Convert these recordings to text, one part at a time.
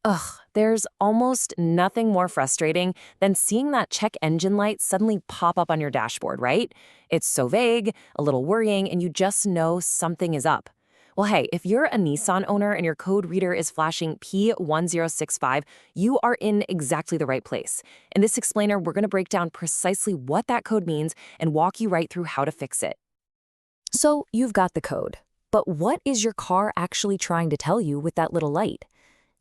Ugh, there's almost nothing more frustrating than seeing that check engine light suddenly pop up on your dashboard, right? It's so vague, a little worrying, and you just know something is up. Well, hey, if you're a Nissan owner and your code reader is flashing P1065, you are in exactly the right place. In this explainer, we're going to break down precisely what that code means and walk you right through how to fix it. So, you've got the code. But what is your car actually trying to tell you with that little light?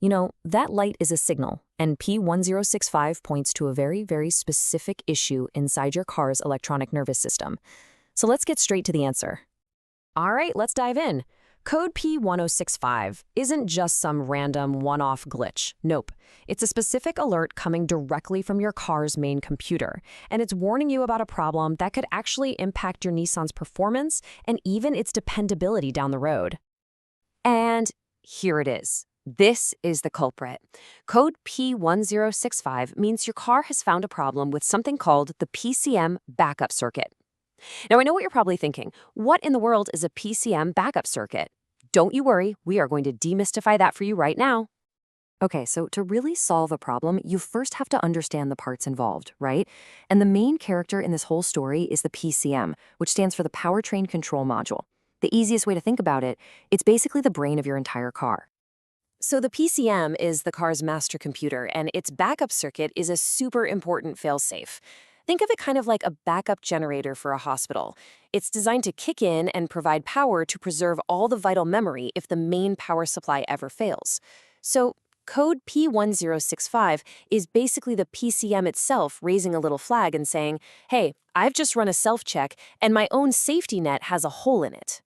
You know, that light is a signal, and P1065 points to a very, very specific issue inside your car's electronic nervous system. So let's get straight to the answer. All right, let's dive in. Code P1065 isn't just some random one-off glitch. Nope. It's a specific alert coming directly from your car's main computer, and it's warning you about a problem that could actually impact your Nissan's performance and even its dependability down the road. And here it is. This is the culprit. Code P1065 means your car has found a problem with something called the PCM backup circuit. Now, I know what you're probably thinking. What in the world is a PCM backup circuit? Don't you worry, we are going to demystify that for you right now. Okay, so to really solve a problem, you first have to understand the parts involved, right? And the main character in this whole story is the PCM, which stands for the Powertrain Control Module. The easiest way to think about it, it's basically the brain of your entire car. So the PCM is the car's master computer, and its backup circuit is a super important failsafe. Think of it kind of like a backup generator for a hospital. It's designed to kick in and provide power to preserve all the vital memory if the main power supply ever fails. So code P1065 is basically the PCM itself raising a little flag and saying, hey, I've just run a self-check, and my own safety net has a hole in it.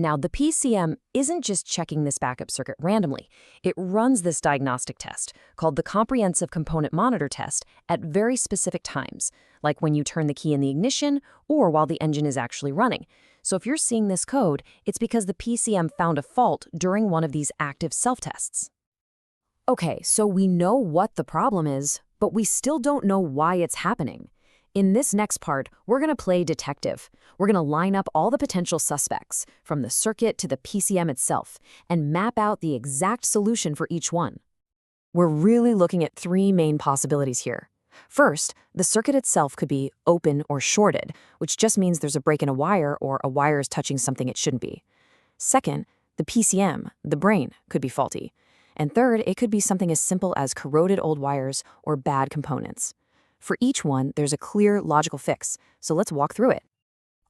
Now, the PCM isn't just checking this backup circuit randomly. It runs this diagnostic test, called the Comprehensive Component Monitor Test, at very specific times, like when you turn the key in the ignition or while the engine is actually running. So if you're seeing this code, it's because the PCM found a fault during one of these active self-tests. Okay, so we know what the problem is, but we still don't know why it's happening. In this next part, we're going to play detective. We're going to line up all the potential suspects, from the circuit to the PCM itself, and map out the exact solution for each one. We're really looking at three main possibilities here. First, the circuit itself could be open or shorted, which just means there's a break in a wire or a wire is touching something it shouldn't be. Second, the PCM, the brain, could be faulty. And third, it could be something as simple as corroded old wires or bad components. For each one, there's a clear, logical fix, so let's walk through it.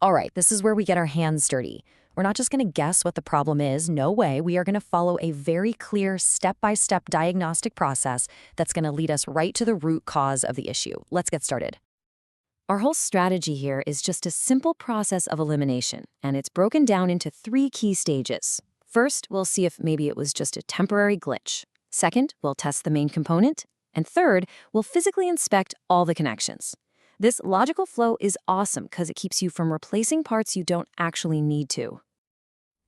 All right, this is where we get our hands dirty. We're not just going to guess what the problem is, no way. We are going to follow a very clear step-by-step diagnostic process that's going to lead us right to the root cause of the issue. Let's get started. Our whole strategy here is just a simple process of elimination, and it's broken down into three key stages. First, we'll see if maybe it was just a temporary glitch. Second, we'll test the main component. And third, we'll physically inspect all the connections. This logical flow is awesome because it keeps you from replacing parts you don't actually need to.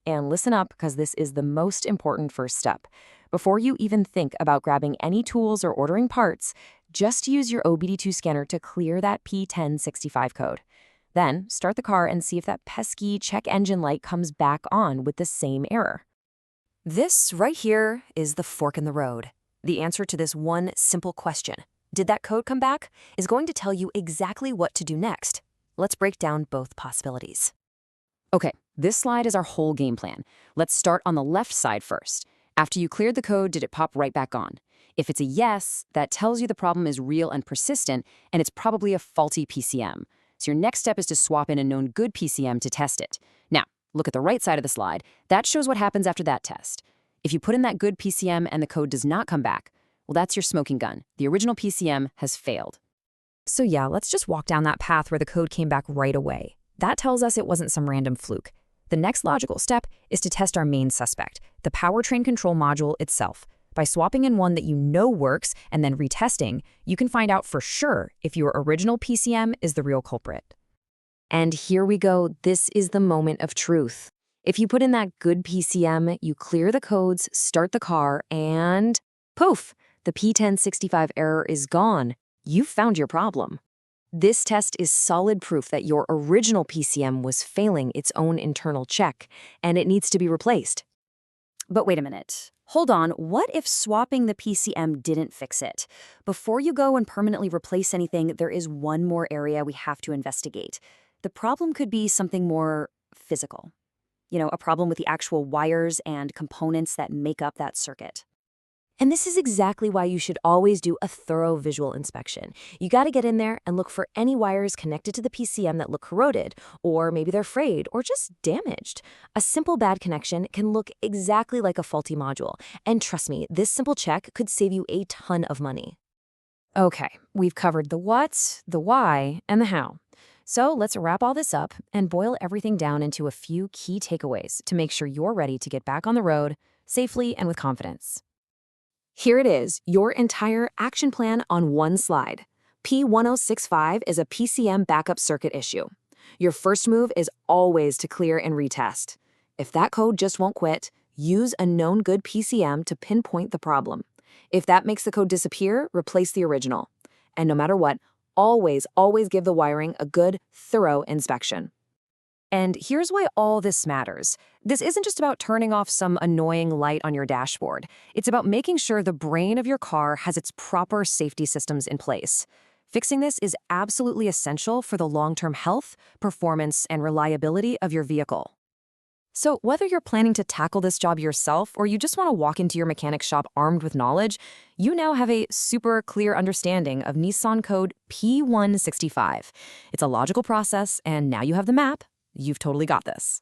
And listen up, because this is the most important first step. Before you even think about grabbing any tools or ordering parts, just use your OBD2 scanner to clear that P1065 code. Then start the car and see if that pesky check engine light comes back on with the same error. This right here is the fork in the road. The answer to this one simple question, did that code come back, is going to tell you exactly what to do next. Let's break down both possibilities. Okay, this slide is our whole game plan. Let's start on the left side first. After you cleared the code, did it pop right back on? If it's a yes, that tells you the problem is real and persistent, and it's probably a faulty PCM. So your next step is to swap in a known good PCM to test it. Now, look at the right side of the slide. That shows what happens after that test. If you put in that good PCM and the code does not come back, well, that's your smoking gun. The original PCM has failed. So yeah, let's just walk down that path where the code came back right away. That tells us it wasn't some random fluke. The next logical step is to test our main suspect, the Powertrain Control Module itself. By swapping in one that you know works and then retesting, you can find out for sure if your original PCM is the real culprit. And here we go. This is the moment of truth. If you put in that good PCM, you clear the codes, start the car, and poof, the P1065 error is gone. You've found your problem. This test is solid proof that your original PCM was failing its own internal check, and it needs to be replaced. But wait a minute. Hold on, what if swapping the PCM didn't fix it? Before you go and permanently replace anything, there is one more area we have to investigate. The problem could be something more physical. A problem with the actual wires and components that make up that circuit. And this is exactly why you should always do a thorough visual inspection. You got to get in there and look for any wires connected to the PCM that look corroded, or maybe they're frayed, or just damaged. A simple bad connection can look exactly like a faulty module. And trust me, this simple check could save you a ton of money. Okay, we've covered the what, the why, and the how. So let's wrap all this up and boil everything down into a few key takeaways to make sure you're ready to get back on the road safely and with confidence. Here it is, your entire action plan on one slide. P1065 is a PCM backup circuit issue. Your first move is always to clear and retest. If that code just won't quit, use a known good PCM to pinpoint the problem. If that makes the code disappear, replace the original. And no matter what, always give the wiring a good, thorough inspection. And here's why all this matters. This isn't just about turning off some annoying light on your dashboard. It's about making sure the brain of your car has its proper safety systems in place. Fixing this is absolutely essential for the long-term health, performance, and reliability of your vehicle. So whether you're planning to tackle this job yourself or you just want to walk into your mechanic shop armed with knowledge, you now have a super clear understanding of Nissan code P1065. It's a logical process, and now you have the map. You've totally got this.